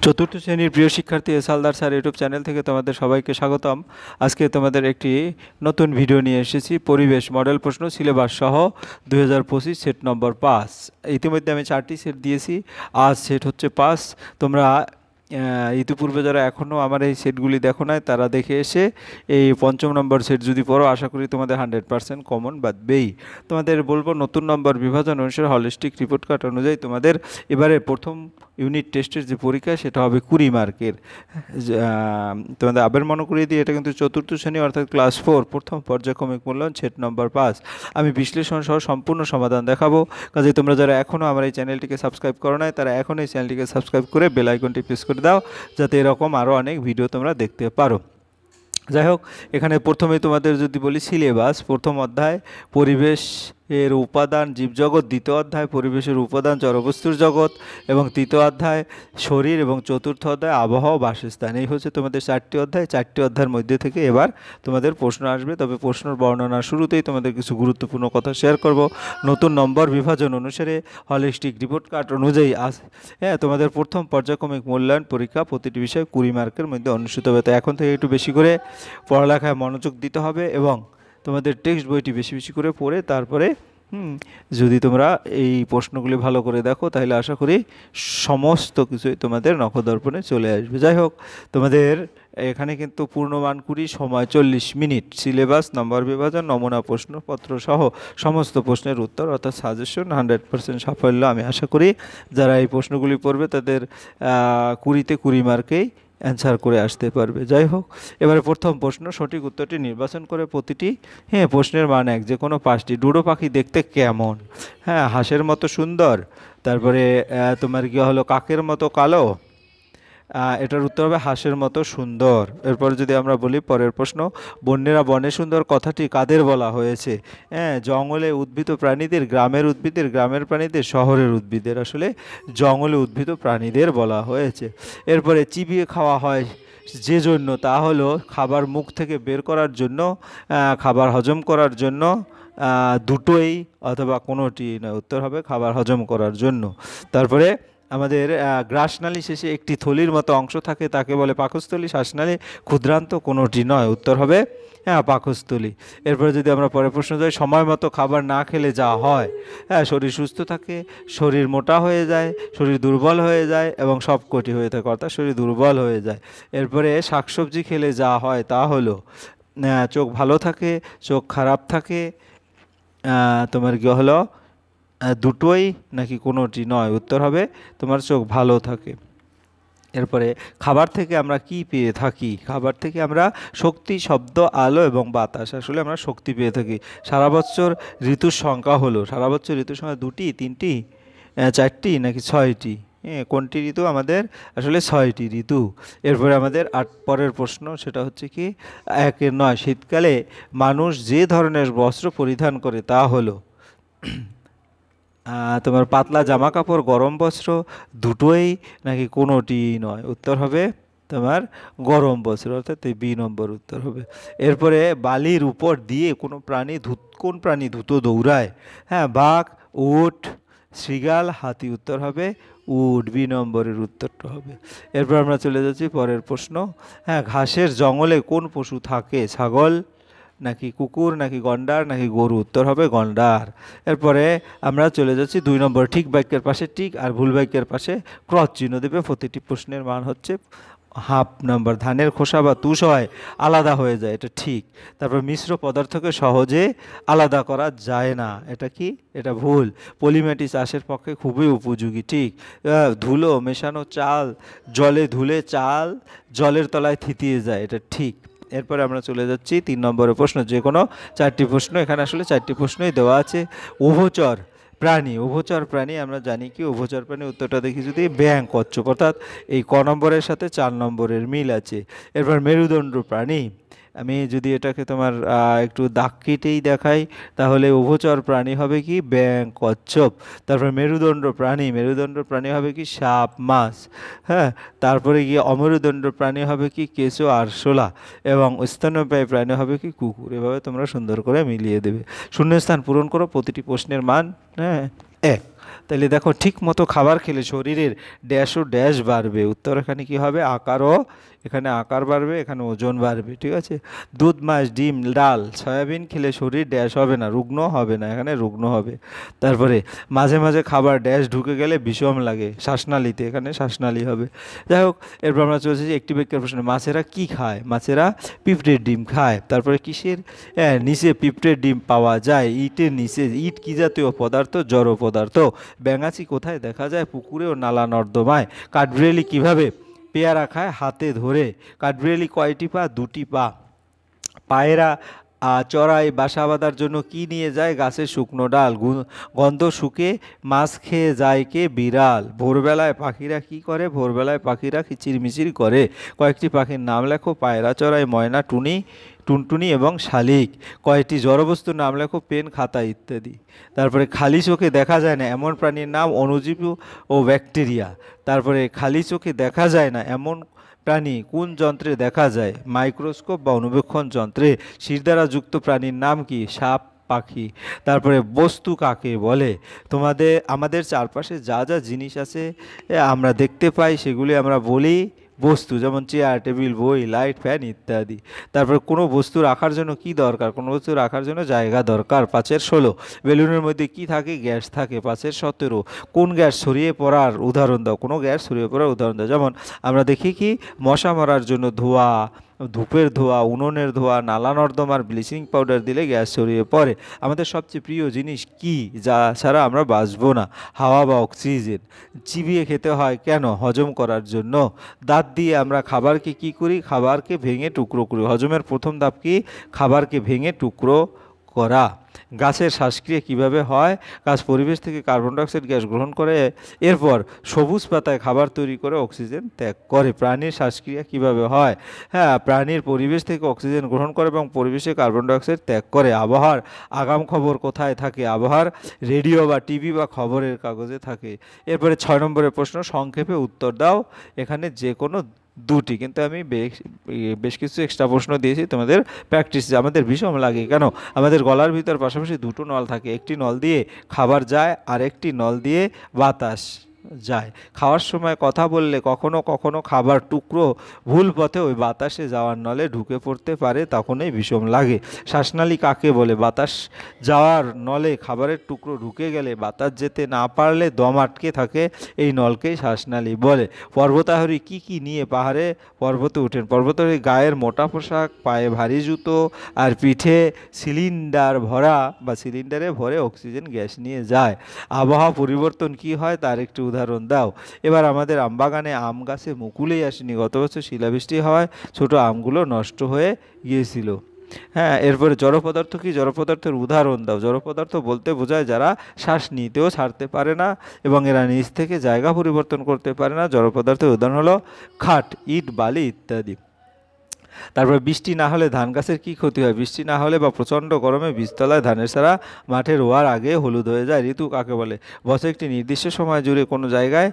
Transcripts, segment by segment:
চতুর্থ শ্রেণীর প্রিয় শিক্ষার্থী S Haldar sir YouTube channel থেকে তোমাদের সবাইকে স্বাগতম। আজকে তোমাদের একটি নতুন ভিডিও নিয়ে এসেছি, পরিবেশ মডেল প্রশ্ন সিলেবাস সহ 2025 সেট নম্বর 5। ইতিমধ্যে আমি 4টি সেট দিয়েছি, আজ সেট হচ্ছে 5। তোমরা ইতিপূর্বে যারা এখনও আমার এই সেটগুলি দেখো নাই তারা দেখে এসে এই 5ম নম্বর সেট যদি পড়ো, আশা করি তোমাদের 100% কমন বাঁধবেই। তোমাদের বলবো নতুন নম্বর বিভাজন অনুসারে হলিস্টিক রিপোর্ট কার্ড অনুযায়ী তোমাদের এবারে প্রথম ইউনিট টেস্টের যে পরীক্ষা সেটা হবে 20 মার্কের। তোমাদের আবার মনে করিয়ে দিই, এটা কিন্তু চতুর্থ শ্রেণী অর্থাৎ ক্লাস 4 প্রথম পর্যায়ক্রমিক মূল্যায়ন সেট নম্বর 5। আমি বিশ্লেষণ সহ সম্পূর্ণ সমাধান দেখাবো। কাজে তোমরা যারা এখনও আমার এই চ্যানেলটিকে সাবস্ক্রাইব করো নাই তারা এখন এই চ্যানেলটিকে সাবস্ক্রাইব করে বেল আইকনটি প্রেস করে দাও, যাতে এরকম আরও অনেক ভিডিও তোমরা দেখতে পারো। যাই হোক, এখানে প্রথমে তোমাদের যদি বলি সিলেবাস, প্রথম অধ্যায় পরিবেশ এর উপাদান জীবজগৎ, দ্বিতীয় অধ্যায় পরিবেশের উপাদান জড়বস্তুর জগৎ এবং তৃতীয় অধ্যায় শরীর এবং চতুর্থ অধ্যায় আবহাওয়া বাসস্থান। এই হচ্ছে তোমাদের 4টি অধ্যায়। 4টি অধ্যায়ের মধ্যে থেকে এবার তোমাদের প্রশ্ন আসবে, তবে প্রশ্নের বর্ণনার শুরুতেই তোমাদের কিছু গুরুত্বপূর্ণ কথা শেয়ার করব। নতুন নম্বর বিভাজন অনুসারে হলিস্টিক রিপোর্ট কার্ড অনুযায়ী তোমাদের প্রথম পর্যায়ক্রমিক মূল্যায়ন পরীক্ষা প্রতিটি বিষয় 20 মার্কের মধ্যে অনুষ্ঠিত হবে। তো এখন থেকে একটু বেশি করে পড়ালেখায় মনোযোগ দিতে হবে এবং তোমাদের টেক্সট বইটি বেশি বেশি করে পড়ে তারপরে যদি তোমরা এই প্রশ্নগুলি ভালো করে দেখো তাহলে আশা করি সমস্ত কিছুই তোমাদের নখদর্পণে চলে আসবে। যাই হোক, তোমাদের এখানে কিন্তু পূর্ণমান 20, সময় 40 মিনিট, সিলেবাস, নম্বর বিভাজন, নমুনা প্রশ্নপত্র সহ সমস্ত প্রশ্নের উত্তর অর্থাৎ সাজেশন, 100% সাফল্য। আমি আশা করি যারা এই প্রশ্নগুলি পড়বে তাদের 20তে 20 মার্কেই অ্যান্সার করে আসতে পারবে। যাই হোক, এবারে প্রথম প্রশ্ন, সঠিক উত্তরটি নির্বাচন করে প্রতিটি প্রশ্নের মান 1, যে কোনো 5টি। ডুডো পাখি দেখতে কেমন? হাঁসের মতো সুন্দর। তারপরে তোমার কি হলো কাকের মতো কালো? এটার উত্তর হবে হাঁসের মতো সুন্দর। এরপর যদি আমরা বলি পরের প্রশ্ন, বন্যেরা বনে সুন্দর কথাটি কাদের বলা হয়েছে? জঙ্গলে উদ্ভিদ প্রাণীদের, গ্রামের উদ্ভিদের, গ্রামের প্রাণীদের, শহরের উদ্ভিদের। আসলে জঙ্গলে উদ্ভিদ প্রাণীদের বলা হয়েছে। এরপরে চিবিয়ে খাওয়া হয় যে জন্য, তা হলো খাবার মুখ থেকে বের করার জন্য, খাবার হজম করার জন্য, দুটোই অথবা কোনোটি নয়। উত্তর হবে খাবার হজম করার জন্য। তারপরে আমাদের গ্রাসনালী শেষে একটি থলির মতো অংশ থাকে, তাকে বলে পাকস্থলী। শ্বাসনালী ক্ষুদ্রান্ত, কোনোটি নয়। উত্তর হবে পাকস্থলী। এরপরে যদি আমরা পরের প্রশ্ন যাই, সময় মতো খাবার না খেলে যা হয়, শরীর সুস্থ থাকে, শরীর মোটা হয়ে যায়, শরীর দুর্বল হয়ে যায় এবং সবকটি হয়ে থাকে, অর্থাৎ শরীর দুর্বল হয়ে যায়। এরপরে শাকসবজি খেলে যা হয় তা হলো চোখ ভালো থাকে, চোখ খারাপ থাকে, তোমার কি হলো দুটোই নাকি কোনোটি নয়। উত্তর হবে তোমার চোখ ভালো থাকে। এরপরে খাবার থেকে আমরা কি পেয়ে থাকি? খাবার থেকে আমরা শক্তি, শব্দ, আলো এবং বাতাস। আসলে আমরা শক্তি পেয়ে থাকি। সারা বছর ঋতুর সংখ্যা হলো, সারা বছর ঋতুর সংখ্যা 2টি, 3টি, 4টি নাকি 6টি? কোনটি ঋতু? আমাদের আসলে 6টি ঋতু। এরপরে আমাদের পরের প্রশ্ন, সেটা হচ্ছে কি 1-9, শীতকালে মানুষ যে ধরনের বস্ত্র পরিধান করে তা হলো তোমার পাতলা জামা কাপড়, গরম বস্ত্র, দুটোই নাকি কোনোটি নয়। উত্তর হবে তোমার গরম বস্ত্র, অর্থাৎ 2 নম্বর উত্তর হবে। এরপরে বালির উপর দিয়ে কোন প্রাণী দ্রুত দৌড়ায়? বাঘ, উট, শৃগাল, হাতি। উত্তর হবে উট, 2 নম্বরের উত্তরটা হবে। এরপর আমরা চলে যাচ্ছি পরের প্রশ্ন, ঘাসের জঙ্গলে কোন পশু থাকে? ছাগল নাকি কুকুর নাকি গন্ডার নাকি গরু? উত্তর হবে গন্ডার। এরপরে আমরা চলে যাচ্ছি 2 নম্বর, ঠিক বাক্যের পাশে টিক আর ভুল বাক্যের পাশে ক্রস চিহ্ন দেবে। প্রতিটি প্রশ্নের মান হচ্ছে হাফ নম্বর। ধানের খোসা বা তুষ হয় আলাদা হয়ে যায়, এটা ঠিক। তারপর মিশ্র পদার্থকে সহজে আলাদা করা যায় না, এটা কি? এটা ভুল। পলিমাটি চাষের পক্ষে খুবই উপযোগী, ঠিক। ধুলো মেশানো চাল, জলে ধুলে চাল জলের তলায় থিতিয়ে যায়, এটা ঠিক। এরপরে আমরা চলে যাচ্ছি 3 নম্বরের প্রশ্ন, যে কোনো 4টি প্রশ্ন। এখানে আসলে 4টি প্রশ্নই দেওয়া আছে। উভচর প্রাণী, উভচর প্রাণী আমরা জানি কি? উভচর প্রাণী উত্তরটা দেখি যদি ব্যাং, কচ্ছপ, অর্থাৎ এই ক নম্বরের সাথে 4 নম্বরের মিল আছে। এরপর মেরুদণ্ড প্রাণী, আমি যদি এটাকে তোমার একটু দাগ কেটেই দেখাই তাহলে উভচর প্রাণী হবে কি? ব্যাং, কচ্ছপ। তারপর মেরুদণ্ড প্রাণী হবে কি? সাপ, মাছ। তারপরে গিয়ে অমেরুদণ্ড প্রাণী হবে কি? কেঁচো, আরশোলা। এবং স্তন্যপায়ী প্রাণী হবে কি? কুকুর। এভাবে তোমরা সুন্দর করে মিলিয়ে দেবে। শূন্যস্থান পূরণ করো, প্রতিটি প্রশ্নের মান 1। তাহলে দেখো ঠিক মতো খাবার খেলে শরীরের ড্যাশ ও ড্যাশ বাড়বে। উত্তর এখানে কি হবে? আকারও, এখানে আকার বাড়বে, এখানে ওজন বাড়বে। ঠিক আছে। দুধ, মাছ, ডিম, ডাল, সয়াবিন খেলে শরীর ড্যাশ হবে না, রুগ্ন হবে না, এখানে রুগ্ন হবে। তারপরে মাঝে মাঝে খাবার ড্যাশ ঢুকে গেলে বিষম লাগে, শ্বাসনালীতে, এখানে শ্বাসনালী হবে। যাই হোক, এরপর আমরা চলছি যে একটি বাক্যের প্রশ্ন। মাছেরা কি খায়? মাছেরা পিঁপড়ের ডিম খায়। তারপরে কিসের নিচে পিঁপড়ের ডিম পাওয়া যায়? ইটের নিচে। ইট কি জাতীয় পদার্থ? জড় পদার্থ। ব্যাঙাচি কোথায় দেখা যায়? পুকুরে ও নালা নর্দমায়। কাঠবিড়ালি কিভাবে পেয়ারা খায়? হাতে ধরে। কাঠবিড়ালি কয়টি পা? দুটি পা। পায়রা চড়াই বাসা বাঁধার জন্য কি নিয়ে যায়? গাছের শুকনো ডাল। গন্ধ শুকে মাছ খেয়ে যায় কে? বিড়াল। ভোরবেলায় পাখিরা কি করে? ভোরবেলায় পাখিরা কিচিরমিচির করে। কয়েকটি পাখির নাম লেখো। পায়রা চড়াই, ময়না, টুনটুনি এবং শালিক। কয়েকটি জড়বস্তুর নাম লেখো। পেন, খাতা ইত্যাদি। তারপরে খালি চোখে দেখা যায় না এমন প্রাণীর নাম। অণুজীব ও ব্যাকটেরিয়া। তারপরে খালি চোখে দেখা যায় না এমন প্রাণী কোন যন্ত্রে দেখা যায়? মাইক্রোস্কোপ বা অনুবীক্ষণ যন্ত্রে। শিরদাঁড়া যুক্ত প্রাণীর নাম কি? সাপ, পাখি। তারপরে বস্তু কাকে বলে? আমাদের চারপাশে যা যা জিনিস আছে আমরা দেখতে পাই সেগুলি আমরা বলি বস্তু, যেমন চেয়ার, টেবিল, বই, লাইট, ফ্যান ইত্যাদি। তারপর কোনো বস্তু রাখার জন্য কি দরকার? কোনো বস্তু রাখার জন্য জায়গা দরকার। 5-16 বেলুনের মধ্যে কি থাকে? গ্যাস থাকে। 5-17 কোন গ্যাস ছড়িয়ে পড়ার উদাহরণ দাও? কোনো গ্যাস ছড়িয়ে পড়ার উদাহরণ দাও। যেমন আমরা দেখি কি মশা মারার জন্য ধোঁয়া, ধূপের ধোঁয়া, উনুনের ধোঁয়া, নালা নর্দমার ব্লিচিং পাউডার দিলে গ্যাস ছড়িয়ে পড়ে। আমাদের সবচেয়ে প্রিয় জিনিস কি যা ছাড়া আমরা বাঁচবো না? হাওয়া বা অক্সিজেন। চিবিয়ে খেতে হয় কেন? হজম করার জন্য। দাঁত দিয়ে আমরা খাবারকে কি করি? খাবারকে ভেঙে টুকরো করি। হজমের প্রথম ধাপ কি? খাবারকে ভেঙে টুকরো করা। গাছের শ্বাসক্রিয়া কিভাবে হয়? গাছ পরিবেশ থেকে কার্বন ডাইঅক্সাইড গ্যাস গ্রহণ করে, এরপর সবুজ পাতায় খাবার তৈরি করে অক্সিজেন ত্যাগ করে। প্রাণীর শ্বাসক্রিয়া কিভাবে হয়? হ্যাঁ, প্রাণীর পরিবেশ থেকে অক্সিজেন গ্রহণ করে এবং পরিবেশে কার্বন ডাইঅক্সাইড ত্যাগ করে। আবহাওয়ার আগাম খবর কোথায় থাকে? আবহাওয়ার রেডিও বা টিভি বা খবরের কাগজে থাকে। এরপরে 6 নম্বরের প্রশ্ন, সংক্ষেপে উত্তর দাও। এখানে যে কোনো দুটি, কিন্তু আমি বেশ কিছু এক্সট্রা প্রশ্ন দিয়েছি তোমাদের প্র্যাকটিস। আমাদের ভীষণ লাগে কেন? আমাদের গলার ভিতর পাশাপাশি দুটো নল থাকে। একটি নল দিয়ে খাবার যায় আর একটি নল দিয়ে বাতাস যায়। খাওয়ার সময় কথা বললে কখনো কখনো খাবার টুকরো ভুল পথে ওই বাতাসে যাওয়ার নলে ঢুকে পড়তে পারে, তখনই বিষম লাগে। শ্বাসনালী কাকে বলে? বাতাস যাওয়ার নলে খাবারের টুকরো ঢুকে গেলে বাতাস যেতে না পারলে দম আটকে থাকে, এই নলকেই শ্বাসনালী বলে। পর্বতারোহী কি কি নিয়ে পাহাড়ে পর্বতে ওঠেন? পর্বতারোহী গায়ের মোটা পোশাক, পায়ে ভারী জুতো আর পিঠে সিলিন্ডারে ভরে অক্সিজেন গ্যাস নিয়ে যায়। আবহাওয়া পরিবর্তন কি হয় তার একটি উদাহরণ দাও। এবার আমাদের আমবাগানে আম গাছে মুকুলই আসেনি। গত বছর শিলাবৃষ্টি হওয়ায় ছোট আমগুলো নষ্ট হয়ে গিয়েছিল। হ্যাঁ, এরপরে জড় পদার্থ কি? জড় পদার্থের উদাহরণ দাও। জড় পদার্থ বলতে বোঝায় যারা শ্বাস নিতেও ছাড়তে পারে না এবং এরা নিজ থেকে জায়গা পরিবর্তন করতে পারে না। জড় পদার্থের উদাহরণ হলো খাট, ইট, বালি ইত্যাদি। তারপর বৃষ্টি না হলে ধান গাছের কি ক্ষতি হয়? বৃষ্টি না হলে বা প্রচণ্ড গরমে বীজতলায় ধানের সারা মাঠে রোয়ার আগে হলুদ হয়ে যায়। ঋতু কাকে বলে? বছর একটি নির্দিষ্ট সময় জুড়ে কোনো জায়গায়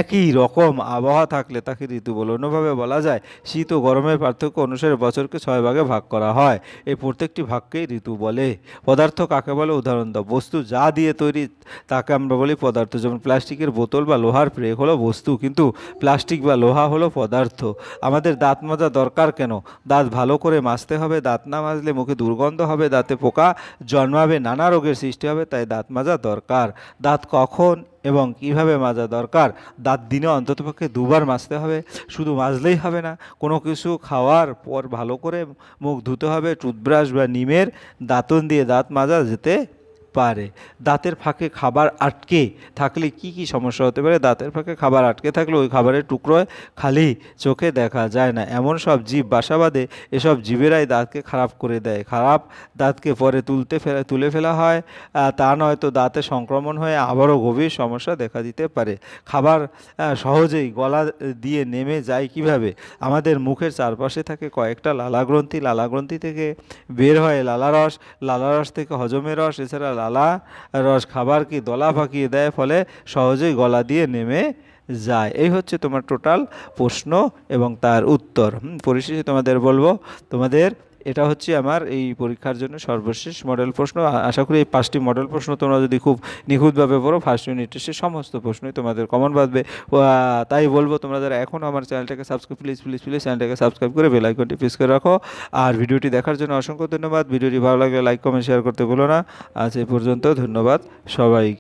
একই রকম আবহাওয়া থাকলে তাকে ঋতু বলে। অন্যভাবে বলা যায় শীত ও গরমের পার্থক্য অনুসারে বছরকে 6 ভাগে ভাগ করা হয়, এই প্রত্যেকটি ভাগকেই ঋতু বলে। পদার্থ কাকে বলে? উদাহরণ দাও। বস্তু যা দিয়ে তৈরি তাকে আমরা বলি পদার্থ। যেমন প্লাস্টিকের বোতল বা লোহার প্লেট হলো বস্তু, কিন্তু প্লাস্টিক বা লোহা হলো পদার্থ। আমাদের দাঁত মাজা দরকার কেন? দাঁত ভালো করে মাজতে হবে। দাঁত না মাজলে মুখে দুর্গন্ধ হবে, দাঁতে পোকা জন্মাবে, নানা রোগের সৃষ্টি হবে, তাই দাঁত মাজা দরকার। দাঁত কখন এবং কিভাবে মাজা দরকার? দাঁত দিনে অন্ততপক্ষে 2 বার মাজতে হবে। শুধু মাজলেই হবে না, কোনো কিছু খাওয়ার পর ভালো করে মুখ ধুতে হবে। টুথব্রাশ বা নিমের দাঁতন দিয়ে দাঁত মাজা যেতে পারে। দাঁতের ফাঁকে খাবার আটকে থাকলে কি কি সমস্যা হতে পারে? দাঁতের ফাঁকে খাবার আটকে থাকলে ওই খাবারের টুকরোয় খালি চোখে দেখা যায় না, এমন সব জীব বাসা বাঁধে। এসব জীবেরাই দাঁতকে খারাপ করে দেয়। খারাপ দাঁতকে পরে তুলে ফেলা হয়, তা নয়তো দাঁতে সংক্রমণ হয়ে আবারও গভীর সমস্যা দেখা দিতে পারে। খাবার সহজেই গলা দিয়ে নেমে যায় কিভাবে? আমাদের মুখের চারপাশে থাকে কয়েকটা লালাগ্রন্থি। লালাগ্রন্থি থেকে বের হয় লালারস, লালারস থেকে হজমের রস। এছাড়া লালা রস খাবারকে দলা পাকিয়ে দেয়, ফলে সহজেই গলা দিয়ে নেমে যায়। এই হচ্ছে তোমার টোটাল প্রশ্ন এবং তার উত্তর। পরিশেষে তোমাদের বলবো, তোমাদের এটা হচ্ছে আমার এই পরীক্ষার জন্য সর্বশেষ মডেল প্রশ্ন। আশা করি এই 5টি মডেল প্রশ্ন তোমরা যদি খুব নিখুঁতভাবে পড়ো ফার্স্ট ইউনিট টেস্টে সমস্ত প্রশ্নই তোমাদের কমন বাঁধবে। তাই বলবো তোমরা যারা এখনও আমার চ্যানেলটাকে সাবস্ক্রাইব প্লিজ চ্যানেলটাকে সাবস্ক্রাইব করে বেল আইকনটি প্রেস করে রাখো। আর ভিডিওটি দেখার জন্য অসংখ্য ধন্যবাদ। ভিডিওটি ভালো লাগলে লাইক কমেন্ট শেয়ার করতে ভুলো না। আজ এই পর্যন্ত, ধন্যবাদ সবাই।